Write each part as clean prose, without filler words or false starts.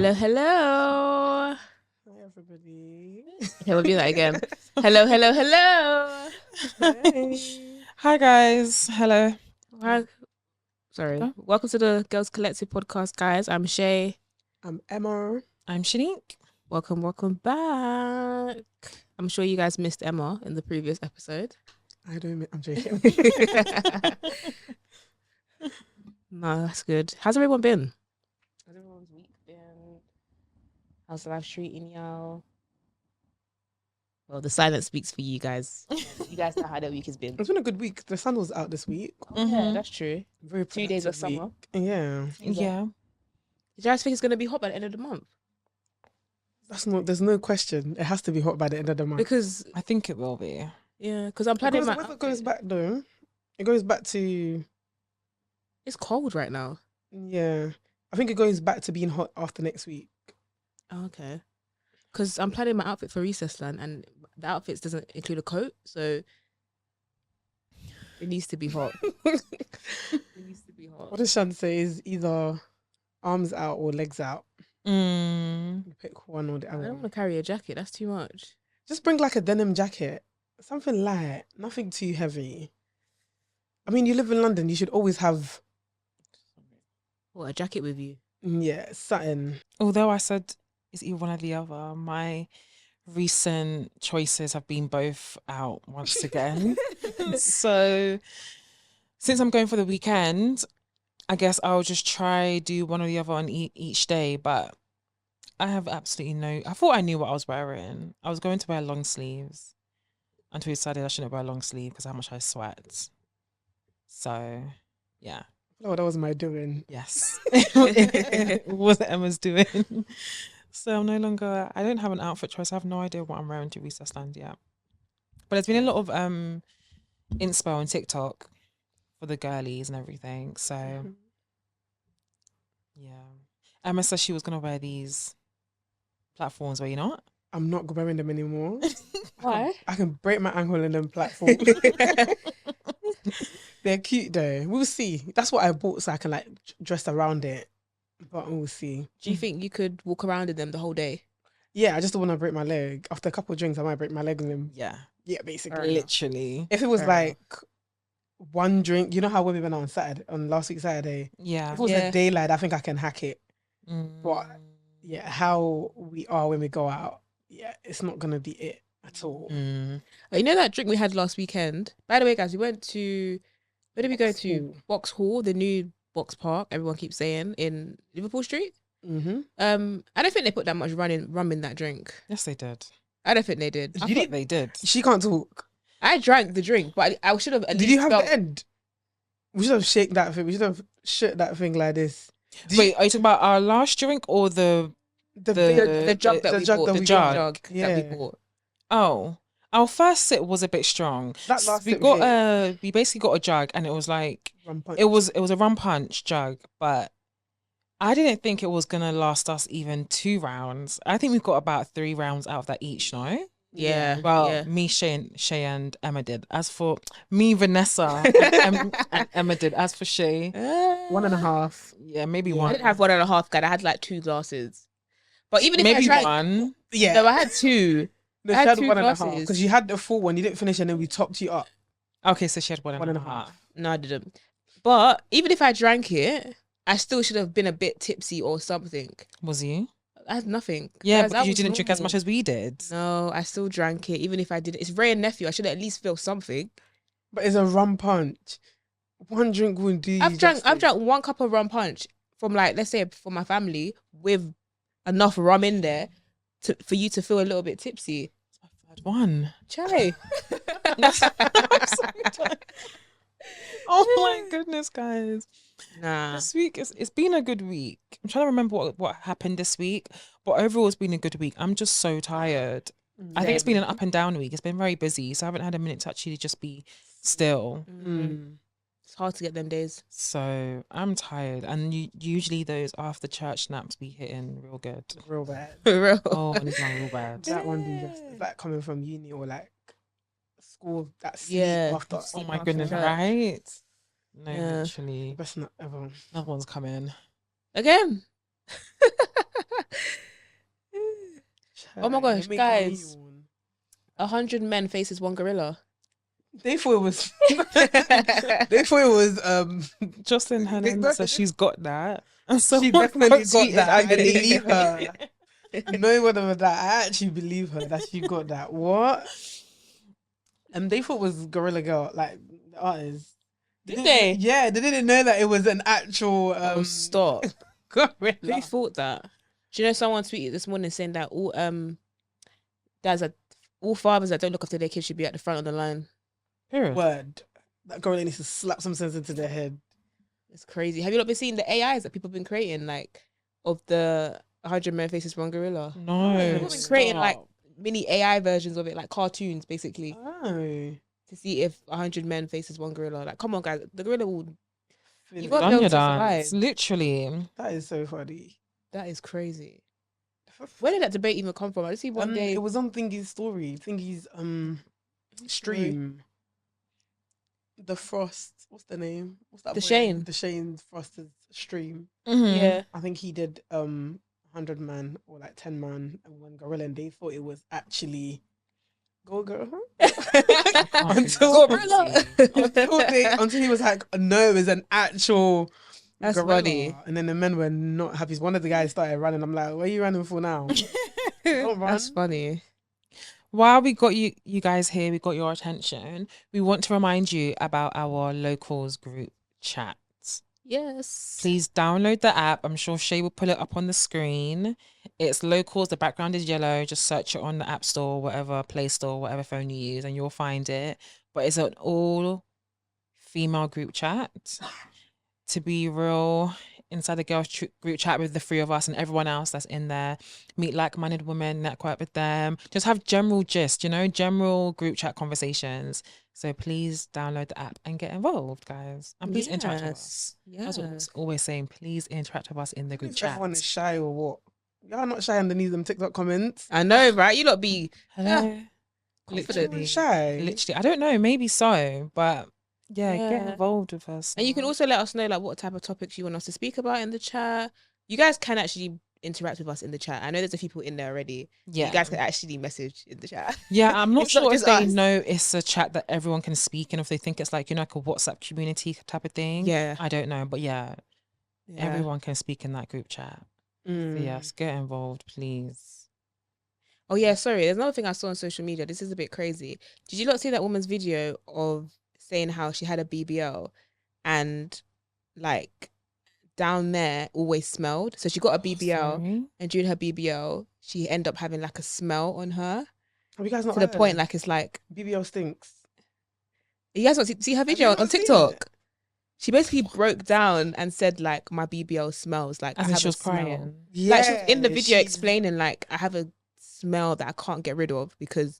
Hello, hello. Hi, everybody. Okay, we'll do that again. Hello, hello, hello. Hey. Hi guys. Hello. Hi. Sorry. Okay. Welcome to the Girls Collective podcast, guys. I'm Shay. I'm Emma. I'm Shanique. Welcome back. I'm sure you guys missed Emma in the previous episode. I'm joking. No, that's good. How's everyone been? How's everyone's week been? How's life treating y'all? Well, the silence speaks for you guys. You guys know how their week has been. It's been a good week. The sun was out this week. Oh, yeah, that's true. Very 2 days of productive summer. week. Yeah. Yeah. Did you guys think it's going to be hot by the end of the month? There's no question. It has to be hot by the end of the month. Because, I think it will be. yeah, because I'm planning my It goes back though. It goes back to, It's cold right now. yeah. I think it goes back to being hot after next week. Oh, okay. Because I'm planning my outfit for recess land, and the outfits doesn't include a coat, so it needs to be hot. It needs to be hot. What does Shan say is either arms out or legs out. You pick one or the I don't other. want to carry a jacket. That's too much. Just bring like a denim jacket. Something light. Nothing too heavy. I mean, you live in London. You should always have, What, a jacket with you? yeah, something. Although I said it's either one or the other, my recent choices have been both out once again. So since I'm going for the weekend, I guess I'll just try do one or the other on each day. But I have absolutely no. I thought I knew what I was wearing. I was going to wear long sleeves until I decided I shouldn't wear long sleeve because how much I sweat. So yeah. Oh, that was my doing. Yes. It was Emma's doing. So I'm no longer, I don't have an outfit choice. I have no idea what I'm wearing to recess land yet. But there's been a lot of inspo on TikTok for the girlies and everything. So yeah. Emma says she was going to wear these platforms, were you not? I'm not wearing them anymore. Why? I can break my ankle in them platforms. They're cute though. We'll see. That's what I bought so I can like dress around it. But we'll see. Do you think you could walk around in them the whole day? Yeah, I just don't want to break my leg. After a couple of drinks, I might break my leg in them. Yeah. Yeah, basically. Literally. If it was Fair like one drink, you know how when we went out on last week Saturday? Yeah. If it was Yeah. a daylight, I think I can hack it. Mm. But yeah, how we are when we go out, yeah, it's not gonna be it at all. Mm. You know that drink we had last weekend? By the way, guys, we went to, where did we go Box to? Hall. Box Hall, the new box park, everyone keeps saying, in Liverpool Street. Mm-hmm. I don't think they put that much rum in that drink. Yes, they did. I don't think they did. I thought they did. She can't talk. I drank the drink, but I should have at Did least you have felt... the end? We should have shaken that thing. We should have shook that thing like this. Wait, are you talking about our last drink or the The jug that the we jug bought. that The we jug got. that Yeah. we bought. Oh, our first sip was a bit strong. That last we sip got we basically got a jug and it was like Rum punch. it was a rum punch jug, but I didn't think it was gonna last us even 2 rounds. I think we've got about 3 rounds out of that each, no? Yeah. Well, yeah. me, Shay and Emma did. As for me, Vanessa and Emma did. As for Shay, 1.5. yeah, maybe Yeah. I one. didn't have 1.5, guys. I had like 2 glasses. But even if Maybe I tried... one. Yeah. No, I had 2. No, I she had had 2 1.5 glasses. because you had the full one. You didn't finish and then we topped you up. Okay, so she had one and a 1.5. half. No, I didn't. But even if I drank it, I still should have been a bit tipsy or something. Was you? I had nothing. Yeah, Guys, that because you was didn't drink as normal. much as we did. No, I still drank it, even if I didn't. It's Ray and nephew. I should at least feel something. But it's a rum punch. One drink wouldn't do you I've drank justice. 1 cup of rum punch from, like, let's say for my family with enough rum in there for you to feel a little bit tipsy. It's my 3rd one. Chai. I'm so done. Oh my goodness, guys. Nah. This week, it's been a good week. I'm trying to remember what happened this week, but overall it's been a good week. I'm just so tired. I think it's been an up and down week. It's been very busy, so I haven't had a minute to actually just be still. It's hard to get them days. So I'm tired, and usually those after church naps be hitting real good. Real bad. For real. Oh, and it's not real bad. That one do justice. It's like coming from uni or like school that sleep Yeah. after. Oh my after goodness, church. right? No, Yeah. literally. Best not ever. Another one's coming. Again. Oh my gosh, You're making me guys. yawn. 100 men faces one gorilla. They thought it was. They thought it was. Jocelyn Hernandez says she's got that. And She someone definitely got tweeted, that. I I believe believe her. No one of that. I actually believe her that she got that. What? They thought it was Gorilla Girl, like the artist. Did they? Yeah, they didn't know that it was an actual. Oh, stop. Gorilla. Who thought that? Do you know someone tweeted this morning saying that all all fathers that don't look after their kids should be at the front of the line. Period. Word. That gorilla needs to slap some sense into their head. It's crazy. Have you not been seeing the AIs that people have been creating, like of the 100 men faces one gorilla? No. People have been creating like mini AI versions of it, like cartoons, basically, Oh. to see if 100 men faces one gorilla. Like, come on, guys, the gorilla will. Feel You it. got- Done able your to dance. survive. Literally. That is so funny. That is crazy. Where did that debate even come from? I just see one day. It was on Thingy's story. Thingy's stream. The Frost. What's the name? What's that? The boy? Shane. The Shane Frost's stream. Mhm. Yeah. I think he did 100 man or like 10 man and one gorilla, and they thought it was actually go girl. until Gorilla. until he was like, no, it's an actual. That's gorilla. funny. And then the men were not happy. One of the guys started running. I'm like, where are you running for now? Don't run. That's funny. While we got you guys here, we got your attention. We want to remind you about our locals group chat. Yes. Please download the app. I'm sure Shay will pull it up on the screen. It's locals. The background is yellow. Just search it on the App Store, whatever Play Store, whatever phone you use, and you'll find it. But it's an all female group chat. To be real, inside the girls group chat with the three of us and everyone else that's in there, meet like-minded women, network with them, just have general gist, general group chat conversations. So please download the app and get involved, guys, and please interact with us. Yeah. That's what I'm always saying. Please interact with us in the group If chat. everyone is shy or what? Y'all not shy underneath them TikTok comments. I know, right? You lot be Hello. confident. Everyone's shy. Literally, I don't know, maybe so, but yeah, get Yeah. involved with us. And you can also let us know like what type of topics you want us to speak about in the chat. You guys can actually interact with us in the chat. I know there's a few people in there already. yeah, You guys can actually message in the chat. yeah. I'm not It's not sure if just they us. know it's a chat that everyone can speak in, if they think it's like like a WhatsApp community type of thing. Yeah. I don't know, but yeah, Yeah. everyone can speak in that group chat. So Mm. yes, get involved, please. Oh yeah, sorry. There's another thing I saw on social media. This is a bit crazy. Did you not see that woman's video of saying how she had a BBL and like down there always smelled? So she got a BBL Sorry? and during her BBL she ended up having like a smell on her Have you guys not to the heard? point like it's like BBL stinks. you guys want to see her Have you video not on seen TikTok? it? She basically broke down and said like my BBL smells like As I in have she a was smell. crying. Like she was in the Yeah, video she's- explaining like I have a smell that I can't get rid of because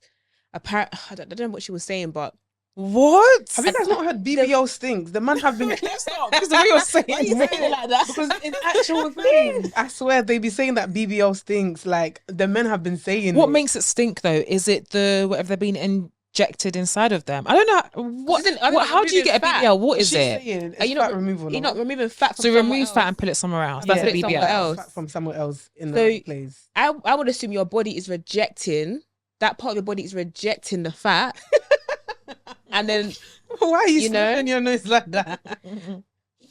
apparently I don't know what she was saying, but What? Have you guys not heard BBL stinks? The man have been. Let's not, because the way you're saying why are you saying it it. like that? Because in actual thing, I swear they be saying that BBL stinks. Like the men have been saying. What it. makes it stink though? Is it the whatever they're being injected inside of them? I don't know. What? Isn't- are they what how do you removing get a fat? BBL? What is She's it? saying Are it's you fat not removal. You're not removing fat from So somewhere remove else. fat and put it somewhere else. Yeah, That's put a it somewhere BBL. else. Fat from somewhere else in So- the place. I would assume your body is rejecting that part of your body is rejecting the fat, and then Why are you you know? sniffing your nose like that?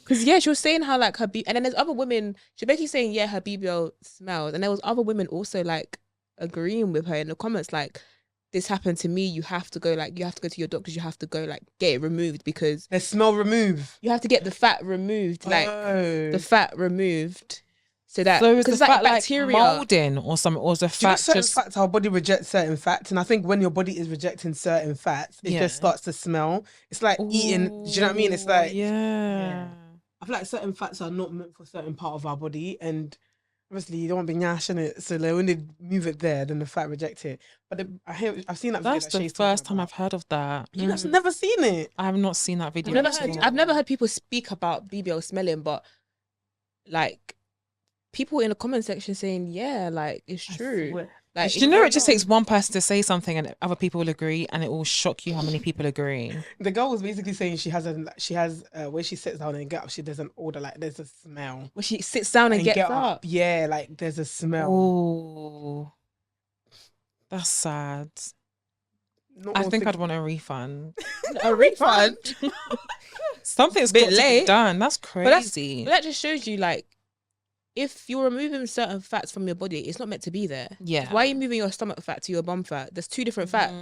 because yeah, she was saying how like her and then there's other women. She basically saying yeah, her BBL smells, and there was other women also like agreeing with her in the comments like this happened to me. You have to go to your doctors. You have to go like get it removed because The smell remove. you have to get the fat removed, like Oh. the fat removed, so that So is the because it's fat like like bacteria. molding or something, or is the Do you know fat certain just? fats, our body rejects certain fats, and I think when your body is rejecting certain fats, it Yeah. just starts to smell. It's like eating. Do you know what I mean? It's Ooh, like yeah. I feel like certain fats are not meant for certain part of our body, and obviously you don't want to be nyash in it. So like, when they move it there, then the fat reject it. But I've seen that. That's video that the Shay's talking first time about. I've heard of that. You guys have never seen it. I have not seen that video. I've never heard people speak about BBL smelling, but like people in the comment section saying, yeah, like it's true. Like Do you know it just takes one person to say something and other people will agree, and it will shock you how many people agree. The girl was basically saying she has when she sits down and get up, there's an odor, like there's a smell. when she sits down and gets get up. yeah, like there's a smell. Oh, That's sad. Not I more think thick- I'd want a refund. A refund. Something's Bit got to late. be done. That's But that's- crazy. But that just shows you, like, if you're removing certain fats from your body, it's not meant to be there. Yeah. Why are you moving your stomach fat to your bum fat? There's two different fats.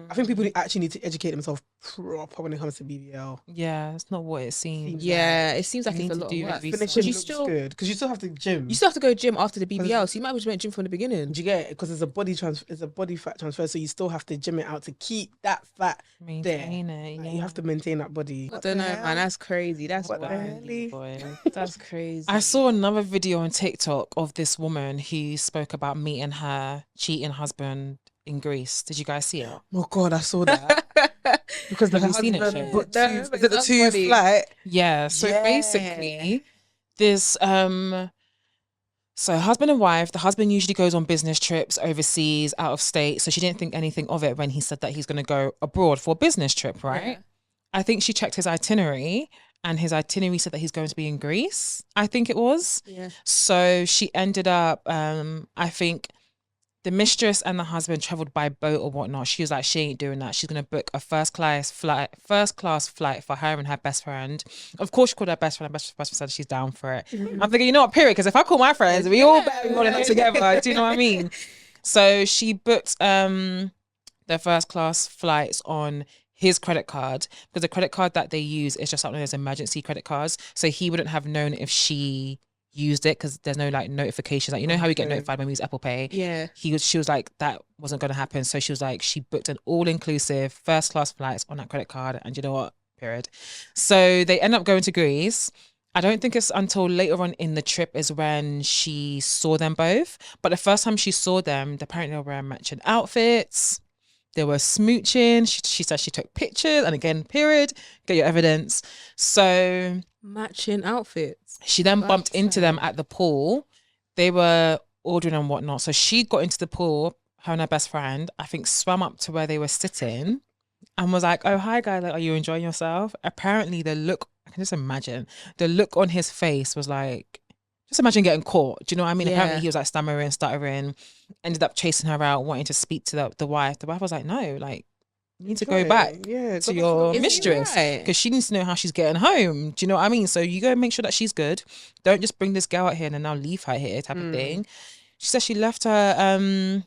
I think people actually need to educate themselves proper when it comes to BBL. Yeah, it's not what it seems. Yeah, it seems like You it's a need to lot do of your work. research. Finishing Because you looks still, good because you still have to gym. you still have to go gym after the BBL, so you might as well just went gym from the beginning. Do you get it? Because it's a body fat transfer, so you still have to gym it out to keep that fat Maintain there. it. Like, Yeah. you have to maintain that body. I don't know, man. That's crazy. That's What the wild. hell? Boy. That's crazy. I saw another video on TikTok of this woman who spoke about meeting her cheating husband in Greece. Did you guys see it? Oh God, I saw that because the Have you seen it, husband Shay? booked No, two. but Is it the that's two funny. flight? Yeah. So Yeah. basically, this so husband and wife, the husband usually goes on business trips overseas, out of state. So she didn't think anything of it when he said that he's going to go abroad for a business trip, right? Yeah. I think she checked his itinerary and his itinerary said that he's going to be in Greece, I think it was. Yeah. So she ended up, I think the mistress and the husband traveled by boat or whatnot. She was like, she ain't doing that. She's going to book a first class flight for her and her best friend. Of course, she called her best friend. Her best friend said she's down for it. I'm thinking, you know what, period? Because if I call my friends, we all better be rolling up together. Do you know what I mean? So she booked their first class flights on his credit card because the credit card that they use is just one of those emergency credit cards. So he wouldn't have known if she used it because there's no like notifications. Like, you know how we get Okay. notified when we use Apple Pay? Yeah. She was like, that wasn't going to happen. So she was like, she booked an all-inclusive first class flights on that credit card. And you know what? Period. So they end up going to Greece. I don't think it's until later on in the trip is when she saw them both. But the first time she saw them, apparently they were wearing matching outfits. They were smooching. She said she took pictures. And again, period. Get your evidence. So Matching outfits. she then bumped That's into them sad. at the pool. They were ordering and whatnot. So she got into the pool, her and her best friend, I think swam up to where they were sitting and was like, oh, hi guys, like, are you enjoying yourself? Apparently the look, I can just imagine, the look on his face was like, just imagine getting caught. Do you know what I mean? Yeah. Apparently he was like stammering, stuttering, ended up chasing her out, wanting to speak to the wife. The wife was like, no, like, you need to go back Yeah, to your Is he mistress right? because she needs to know how she's getting home. Do you know what I mean? So you go and make sure that she's good. Don't just bring this girl out here and then now leave her here type of thing. She said she left her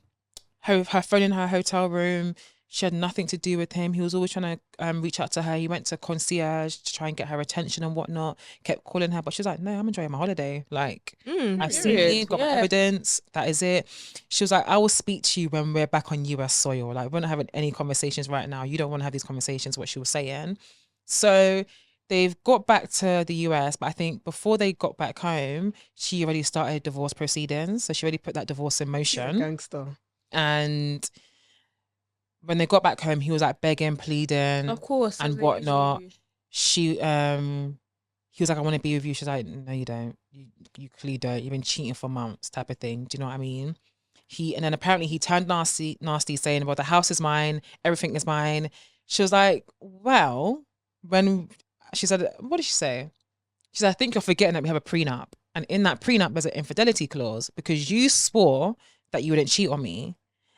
phone in her hotel room. She had nothing to do with him. He was always trying to reach out to her. He went to concierge to try and get her attention and whatnot. Kept calling her, but she's like, no, I'm enjoying my holiday. Like, I've seen you, got my evidence. That is it. She was like, I will speak to you when we're back on US soil. Like, we're not having any conversations right now. You don't want to have these conversations, what she was saying. So they've got back to the US, but I think before they got back home, she already started divorce proceedings. So she already put that divorce in motion. Gangster. And when they got back home, he was like begging, pleading, Of course. and as they whatnot. usually do. He was like, I want to be with you. She's like, no, you don't. You clearly don't. You've been cheating for months, type of thing. Do you know what I mean? And then apparently he turned nasty, saying, well, the house is mine, everything is mine. She was like, well, she said, what did she say? She said, I think you're forgetting that we have a prenup. And in that prenup, there's an infidelity clause because you swore that you wouldn't cheat on me.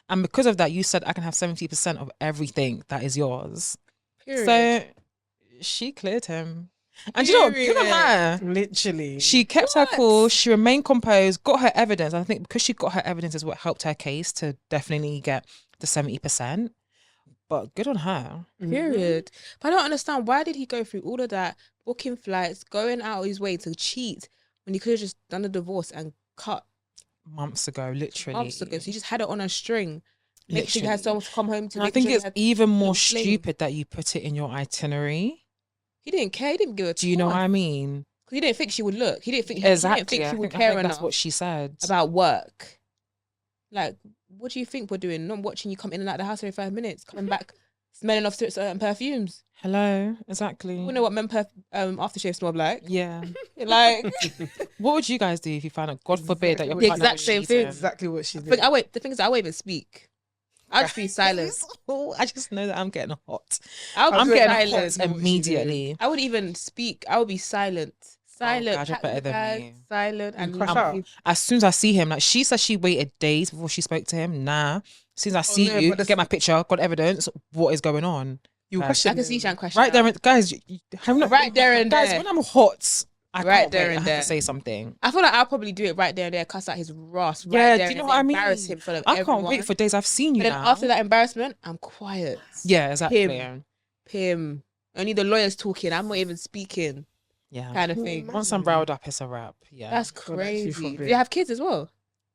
And because of that, you said I can have 70% of everything that is yours. Period. So she cleared him. And you know what? Good on her. Literally. She kept her cool. She remained composed, got her evidence. I think because she got her evidence is what helped her case to definitely get the 70%. But good on her. Period. But I don't understand, why did he go through all of that, booking flights, going out of his way to cheat when he could have just done a divorce and cut Months ago, literally. months ago? So he just had it on a string. Make sure he had someone to come home to. And I make think sure he it's had- even more slave. stupid that you put it in your itinerary. He didn't care. He didn't give a Do you know what I toss. mean? He didn't think she would look. He didn't think Exactly. He didn't think I she would think care that's enough what she said. about work. Like, what do you think we're doing? Not watching you come in and out of the house every 5 minutes, coming back smelling of certain perfumes. Hello, exactly. You know what men aftershave smell like? Yeah. Like, What would you guys do if you found out, God forbid, that your The partner exact was same cheating? thing. Exactly what she did. but the thing is, I won't even speak. I'll just be silent. Oh, I just know that I'm getting hot. I'm I'm getting getting silent. hot immediately. I would even speak. I would be silent. Silent. God, you're pack better the than bag, me. silent, You and crash leave. out. As soon as I see him, like she said, she waited days before she spoke to him. Nah. As soon as I see no, you, but this- get my picture, got evidence. What is going on? You Guys, question I can see him. Shan crash right there, out. guys. I'm not Right there and guys. there. When I'm hot, I Right can't there wait. I and have there. to say something. I feel like I'll probably do it right there and there, cuss out his Ross. Right Yeah, there do you know and what I then mean? embarrass him in front of I everyone. can't wait for days. I've seen you But then now. after that embarrassment, I'm quiet. Yeah, exactly. Pim. Only the lawyer's talking. I'm not even speaking. Yeah. Kind of thing. Once I'm riled up, it's a wrap. Yeah. That's God, that's too crazy. Do forbid. you have kids as well?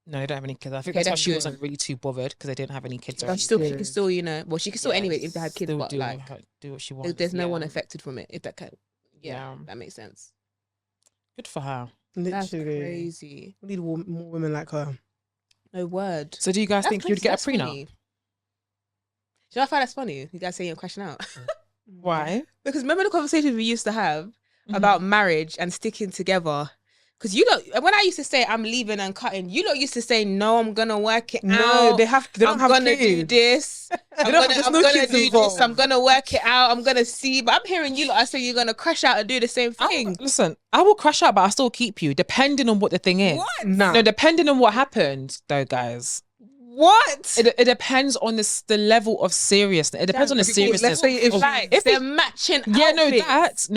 No, they don't have any kids. I think Okay, that's why that's she good. wasn't really too bothered because they didn't have any kids. But already. she can Good. still, well, she can still Yeah, anyway if they have kids, still but do like, do what she wants. there's no one yeah. affected from it. If that can, Yeah. that makes sense. Good for her. That's Literally. crazy. We need more women like her. No word. So do you guys That's think you'd get a crazy. prenup? Funny. Do you know I find that's funny? You guys saying you're crashing out. Why? Because remember the conversations we used to have Mm-hmm. about marriage and sticking together? Because you lot, when I used to say I'm leaving and cutting, you lot used to say no, I'm gonna work it No, out. they don't I'm have gonna kids. do this. I'm don't- gonna, there's I'm no gonna kids do this. involved. I'm gonna work it out. I'm gonna see. But I'm hearing you lot. I say you're gonna crash out and do the same thing. Listen, I will crash out, but I'll still keep you, depending on what the thing is. What? Nah. No, depending on what happened, though, guys. What? It depends on the level of seriousness. It depends on the Okay, cool. seriousness. Let's say if- Right, if they're we- matching. yeah, outfits.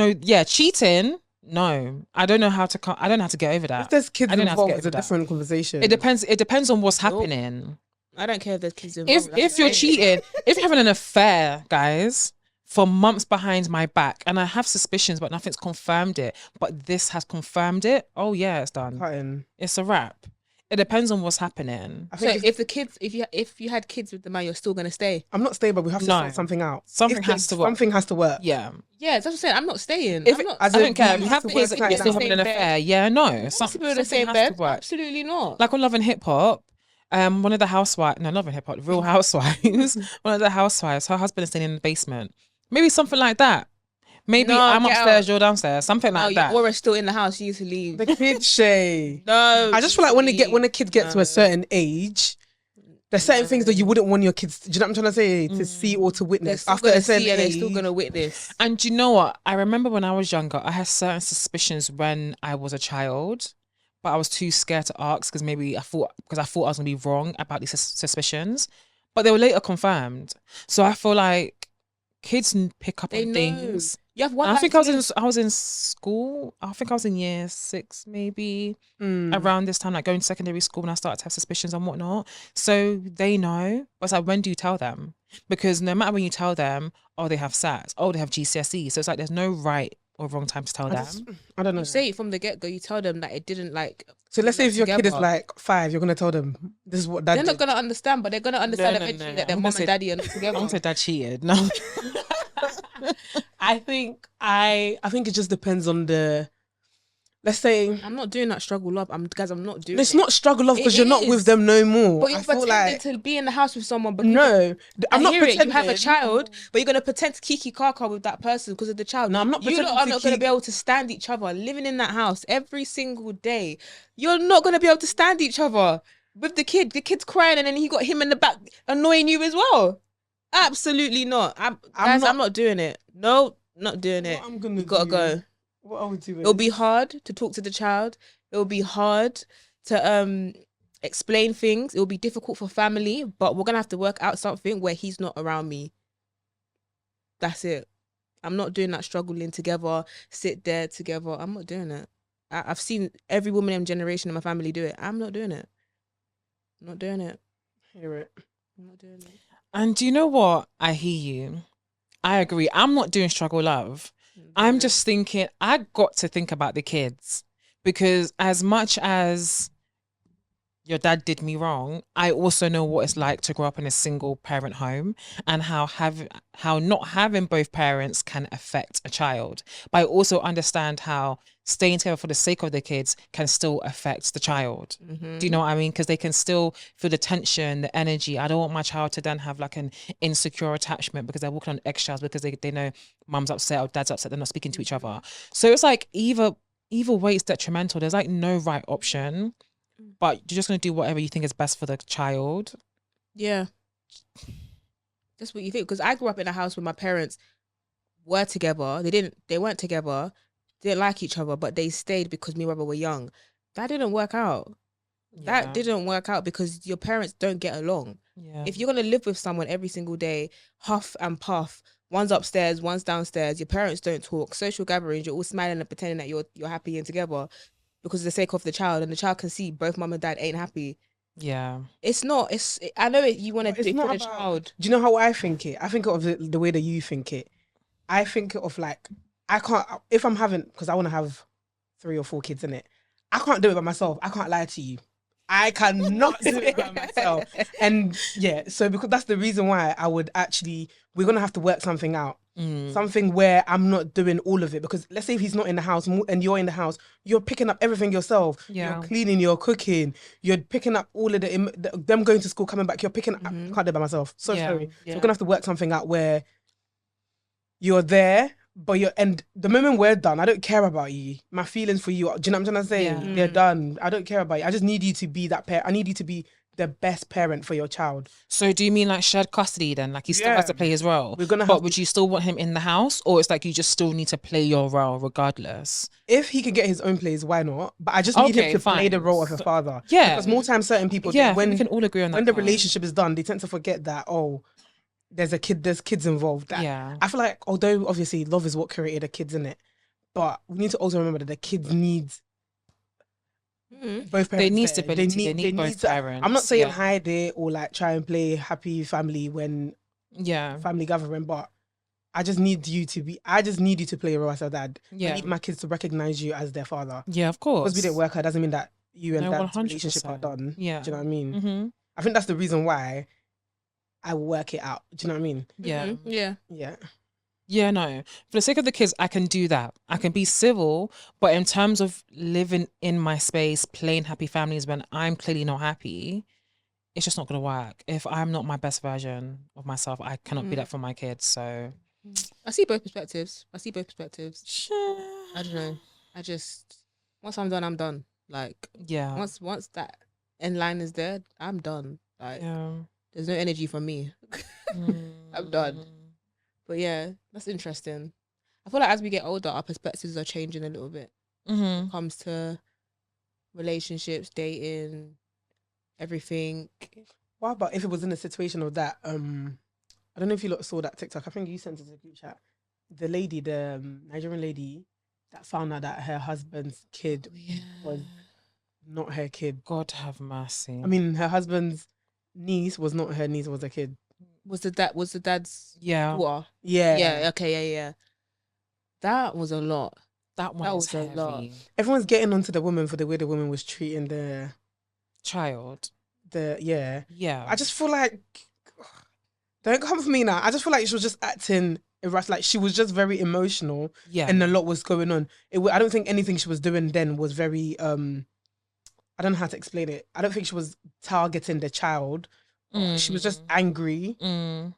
cheating. No, I don't know how to. I don't know how to get over that. If there's kids I don't know how to involved, get it's a over that. different conversation. It depends. It depends on what's Nope. happening. I don't care if there's kids involved. If you're cheating, if you're having an affair, guys, for months behind my back, and I have suspicions, but nothing's confirmed it, but this has confirmed it. Oh yeah, it's done. Cutting. It's a wrap. It depends on what's happening. I So think if the kids, if you had kids with the man, you're still gonna stay. I'm not staying, but we have to No. sort something out. Something If has to work. Something has to work. Yeah. Yeah, that's what I'm saying. I'm not staying. If I'm not. I as in, don't care. we You have have to to work if it you're out. still having an Same bed. affair. Yeah, no. Some people in the something same has bed. to work. Absolutely not. Like on Love and Hip Hop, one of the housewives, no, Love and Hip Hop, Real Housewives, one of the housewives, her husband is staying in the basement. Maybe something like that. Maybe No, I'm get upstairs, out. you're downstairs. Something No, like that. your aura's still in the house. You need to leave. The kid Shay. No, I just feel like when a kid gets to No. a certain age, there's certain things that you wouldn't want your kids. Do you know what I'm trying to say? To see or to they're witness still after gonna a certain see and they're age. still gonna witness. And you know what? I remember when I was younger, I had certain suspicions when I was a child, but I was too scared to ask because I thought I was gonna be wrong about these suspicions, but they were later confirmed. So I feel like kids pick up They on know. things. You have one. And I think life I was in school. I think I was in year 6, maybe Mm. around this time, like going to secondary school when I started to have suspicions and whatnot. So they know. But it's like, when do you tell them? Because no matter when you tell them, oh, they have SATs, oh, they have GCSE. So it's like there's no right or wrong time to tell I, them. just, I don't know. You say it from the get go. You tell them that it didn't like. So let's say if your kid is together. like 5, you're gonna tell them this is what dad They're did. not gonna understand, but they're gonna understand no, eventually no. that their I'm mom gonna and say- daddy are not I together. won't say dad cheated. No. I think it just depends on the. Let's say I'm not doing that struggle love. I'm not doing. it's it. not struggle love because It you're not is. with them no more. But you're I feel pretending like to be in the house with someone. Because no, I'm not hear it, pretending. you have a child, but you're gonna pretend to kiki kaka with that person because of the child. No, I'm not You pretending lot are to not gonna kiki- be able to stand each other living in that house every single day. You're not gonna be able to stand each other with the kid. The kid's crying, and then he got him in the back annoying you as well. Absolutely not. I'm not doing it. No, not doing it. What I'm gonna You gotta do- go. What I would do? It'll be hard to talk to the child. It'll be hard to explain things. It'll be difficult for family, but we're gonna have to work out something where he's not around me. That's it. I'm not doing that struggling together, sit there together. I'm not doing it. I've seen every woman in generation in my family do it. I'm not doing it. I'm not doing it. Hear it. I'm not doing it. And do you know what? I hear you. I agree. I'm not doing struggle love. I'm just thinking, I got to think about the kids because as much as your dad did me wrong, I also know what it's like to grow up in a single parent home and how not having both parents can affect a child. But I also understand how staying together for the sake of the kids can still affect the child. Do you know what I mean? Because they can still feel the tension, the energy. I don't want my child to then have like an insecure attachment because they're walking on eggshells because they know mum's upset or dad's upset, they're not speaking to each other. So it's like either way it's detrimental. There's like no right option, but you're just going to do whatever you think is best for the child. Yeah. That's what you think. Because I grew up in a house where my parents were together. They weren't together. didn't like each other, but they stayed because me and my brother were young. That didn't work out. That didn't work out because your parents don't get along. Yeah. If you're gonna live with someone every single day, huff and puff, one's upstairs, one's downstairs, your parents don't talk, social gatherings, you're all smiling and pretending that you're happy and together because of the sake of the child, and the child can see both mum and dad ain't happy. Yeah. It's not. I know you want to do it for the about, child. Do you know how I think it? I think of it the way that you think it. I think of like, I can't, if I'm having, because I want to have 3 or 4 kids in it, I can't do it by myself. I can't lie to you. I cannot do it by myself. And yeah, so because that's the reason why I would actually, we're going to have to work something out. Something where I'm not doing all of it, because let's say if he's not in the house and you're in the house, you're picking up everything yourself. Yeah. You're cleaning, you're cooking, you're picking up all of them going to school, coming back, you're picking up, I can't do it by myself. So sorry. So we're going to have to work something out where you're there, but and the moment we're done, I don't care about you. My feelings for you, do you know what I'm trying to say? Yeah. They're done. I don't care about you. I just need you to be that parent. I need you to be the best parent for your child. So do you mean like shared custody then? Like he still has to play his role? But would you still want him in the house? Or it's like you just still need to play your role regardless? If he can get his own plays, why not? But I just need him to play the role of a father. Yeah. Because more times certain people, when we can all agree on that. When the relationship is done, they tend to forget that, there's kids involved. I feel like, although obviously love is what created the kids, in it, but we need to also remember that the kids need both parents. They need stability. They need both parents. I'm not saying hide it or like try and play happy family when family gathering, but I just need you to play a role as a dad. I need my kids to recognize you as their father. Yeah, of course. Because we didn't work out doesn't mean that you and dad's relationship are done. Yeah. Do you know what I mean? I think that's the reason why I work it out. Do you know what I mean? Yeah. Yeah. Yeah, no. For the sake of the kids, I can do that. I can be civil, but in terms of living in my space, playing happy families when I'm clearly not happy, it's just not going to work. If I'm not my best version of myself, I cannot be that for my kids. So I see both perspectives. I don't know. I just, once I'm done, I'm done. Like, once that end line is there, I'm done. Like, there's no energy for me. I'm done. But yeah, that's interesting. I feel like as we get older, our perspectives are changing a little bit. When it comes to relationships, dating, everything. What about if it was in a situation of that? I don't know if you lot saw that TikTok. I think you sent it to the group chat. The lady, the Nigerian lady that found out that her husband's kid was not her kid. God have mercy. I mean, her husband's niece was not her niece, was a kid. Was the dad's daughter? Yeah. Yeah, okay, yeah. That was a lot. That was a lot. Everyone's getting onto the woman for the way the woman was treating the child. Yeah. I just feel like, don't come for me now. I just feel like she was just acting erratic. Like she was just very emotional. Yeah. And a lot was going on. I don't think anything she was doing then was very I don't know how to explain it. I don't think she was targeting the child. She was just angry. Yeah,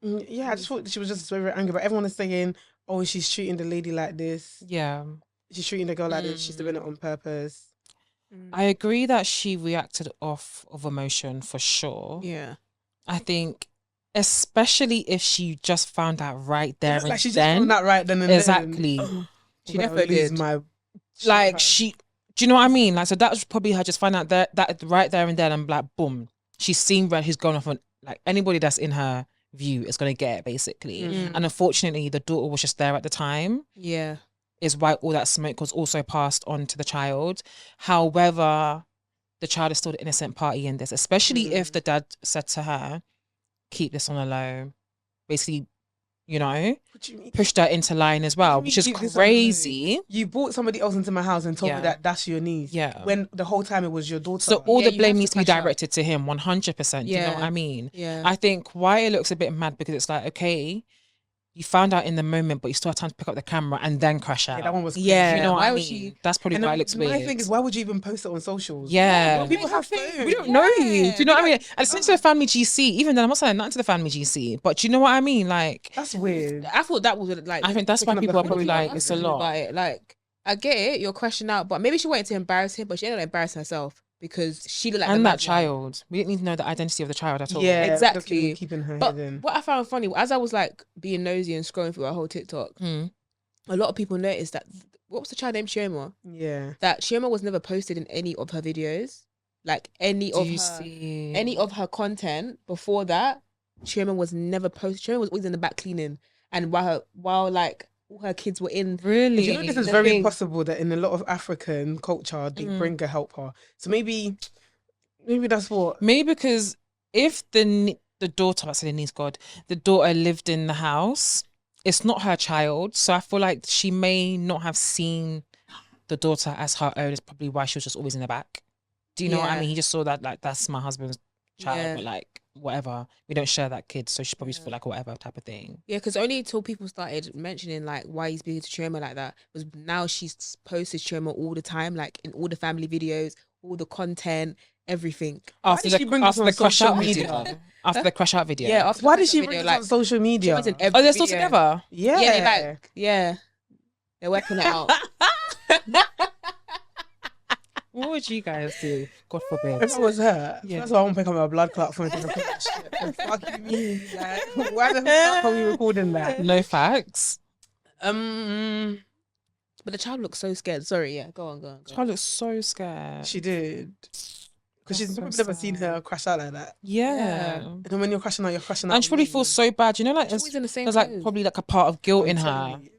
I just thought she was just very angry. But everyone is saying, "Oh, she's treating the lady like this. Yeah, she's treating the girl like this. She's doing it on purpose." I agree that she reacted off of emotion for sure. Yeah, I think, especially if she just found out right there and like she just then. found out right then and exactly. Then. She definitely did. Do you know what I mean? Like, so that was probably her just finding out that right there and then, and like, boom. She's seen red, who's gone off on, like, anybody that's in her view is going to get it, basically. And unfortunately, the daughter was just there at the time. Yeah. Is why all that smoke was also passed on to the child. However, the child is still the innocent party in this, especially if the dad said to her, keep this on the low. Basically, pushed her into line as well, which is crazy. You brought somebody else into my house and told me that that's your niece. Yeah. When the whole time it was your daughter. So all the blame needs to be directed to him, 100%. You know what I mean? Yeah. I think why it looks a bit mad because it's like, okay, you found out in the moment, but you still had time to pick up the camera and then crash out. Yeah, that one was crazy. You know what I mean? That's probably why it looks weird. My thing is, why would you even post it on socials? Yeah. Well, people have phones. We don't know you. Do you know what I mean? And since the family GC, even then I'm not saying nothing to the family GC, but do you know what I mean? Like, that's weird. I thought that was like, I think that's why people are probably like, it's a lot. Like, I get it, you're crashing out, but maybe she wanted to embarrass him, but she ended up embarrassing herself because she looked like and that child. We didn't need to know the identity of the child at all. Yeah, exactly. Keeping her but head in. What I found funny, as I was like being nosy and scrolling through her whole TikTok, a lot of people noticed that what was the child named Chioma? Yeah. That Chioma was never posted in any of her videos, like any Do of you her see? any of her content before that. Chioma was never posted. Chioma was always in the back cleaning, and while like all her kids were in. Really? You know, this is The very thing. possible that in a lot of African culture, they bring a helper. So maybe that's what. Maybe because if the daughter, I say the niece, God, the daughter lived in the house, it's not her child. So I feel like she may not have seen the daughter as her own. It's probably why she was just always in the back. Do you know what I Yeah. mean? He just saw that, like, that's my husband's child, Yeah. but like, whatever. We don't share that kid. So she probably just feel like whatever type of thing. Yeah, because only until people started mentioning like why he's being to Chioma like that was now she's posted Chioma all the time, like in all the family videos, all the content, everything. After did she bring this on crash social out media? video. After the crash out video. Yeah, after Why the did she video, bring this like on social media? Chioma's in every Oh, they're still video. together? Yeah. Yeah, they like they're working it out. What would you guys do? God forbid. If I was her, Yeah. that's why I won't pick up my blood clot phone to record that shit. The fuck you mean? Like, why the fuck are we recording that? No facts. But the child looks so scared. Sorry, yeah, go on. I look so scared. She did. Because she's That's so probably never seen sad. her crash out like that. Yeah. And then when you're crashing out, you're crashing out. And she probably feels so bad. You know, like She's always in the same there's like clothes. probably like a part of guilt in I'm her. telling you.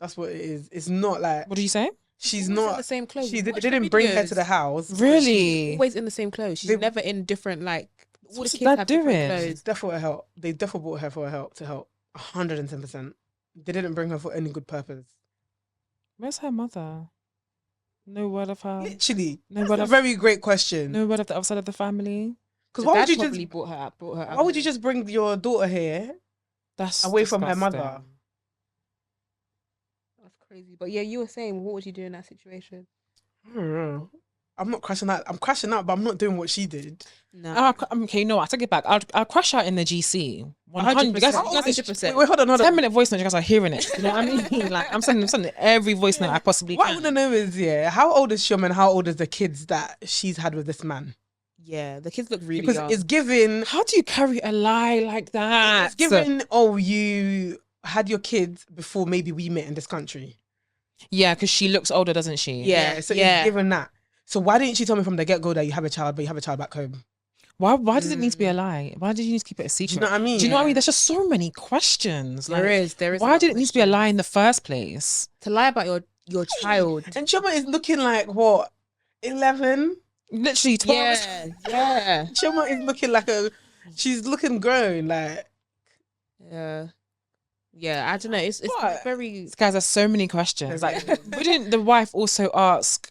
That's what it is. It's not like What did you say? she's Always in not. the same clothes. She Watch didn't her bring her videos. to the house. Really? Always in the same clothes. She's They- never in different like. All the What's kids that have different doing? clothes. It's definitely help. They definitely brought her for help to help. 110%. They didn't bring her for any good purpose. Where's her mother? No word of her. Literally, No that's word a of very great question. no word of the other side of the family. Because The why would dad you probably just brought her up? why would you just bring your daughter here That's away from her mother? disgusting. That's crazy. But yeah, you were saying, what would you do in that situation? I don't know. I'm not crashing out. I'm crashing out, but I'm not doing what she did. No. Okay, no, I take it back. I'll crash out in the GC. 100. You guys, 100%. Wait, hold on. 10-minute voice note. You guys are hearing it. You know what I mean? Like I'm sending every voice note I possibly What I can. want to know is, how old is Shum and how old is the kids that she's had with this man? Yeah, the kids look really Because young. it's given, How do you carry a lie like that? it's given. Oh, you had your kids before maybe we met in this country. Yeah, because she looks older, doesn't she? Yeah. So it's given that. So why didn't she tell me from the get go that you have a child, but you have a child back home? Why does it need to be a lie? Why did you need to keep it a Do secret? you know what I mean? Do you know what I mean? There's just so many questions. There is. a Why lot did of it need to be a questions. lie in the first place? To lie about your child? And Chuma is looking like what, 11? Literally 12. Yeah. Chuma is looking like she's looking grown. Like, Yeah. I don't know. It's What? very. These guys have so many questions. Like, Okay. wouldn't the wife also ask,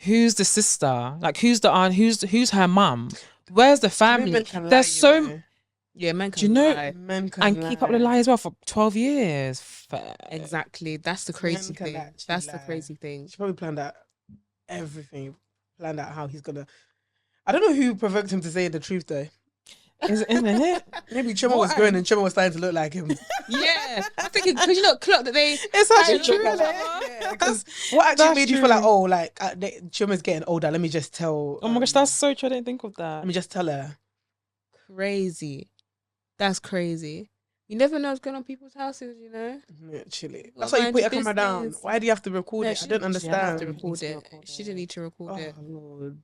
who's the sister? Like, who's the aunt? Who's her mum? Where's the family? women can lie, There's so you know. Yeah, men can Do you know- lie. Men can and keep up the lie as well for 12 years. Exactly. That's the crazy can thing. actually That's the lie. crazy thing. She probably planned out everything. Planned out how he's gonna. I don't know who provoked him to say the truth though. Isn't it? Maybe Chuma was growing and Chuma was starting to look like him. Yeah, I'm thinking because you know, clock that they. It's actually I true. look at innit? Because what actually That's made you true. feel like, oh, like Chuma's getting older? Let me just tell. Oh my gosh, that's so true. I didn't think of that. Let me just tell her. Crazy. That's crazy. You never know what's going on in people's houses, you know? Literally. Well, That's why you mind put your your camera down. business. Why do you have to record No, it? she I don't didn't- she didn't have understand. to record She it. didn't record She it. didn't need to record Oh it. Lord.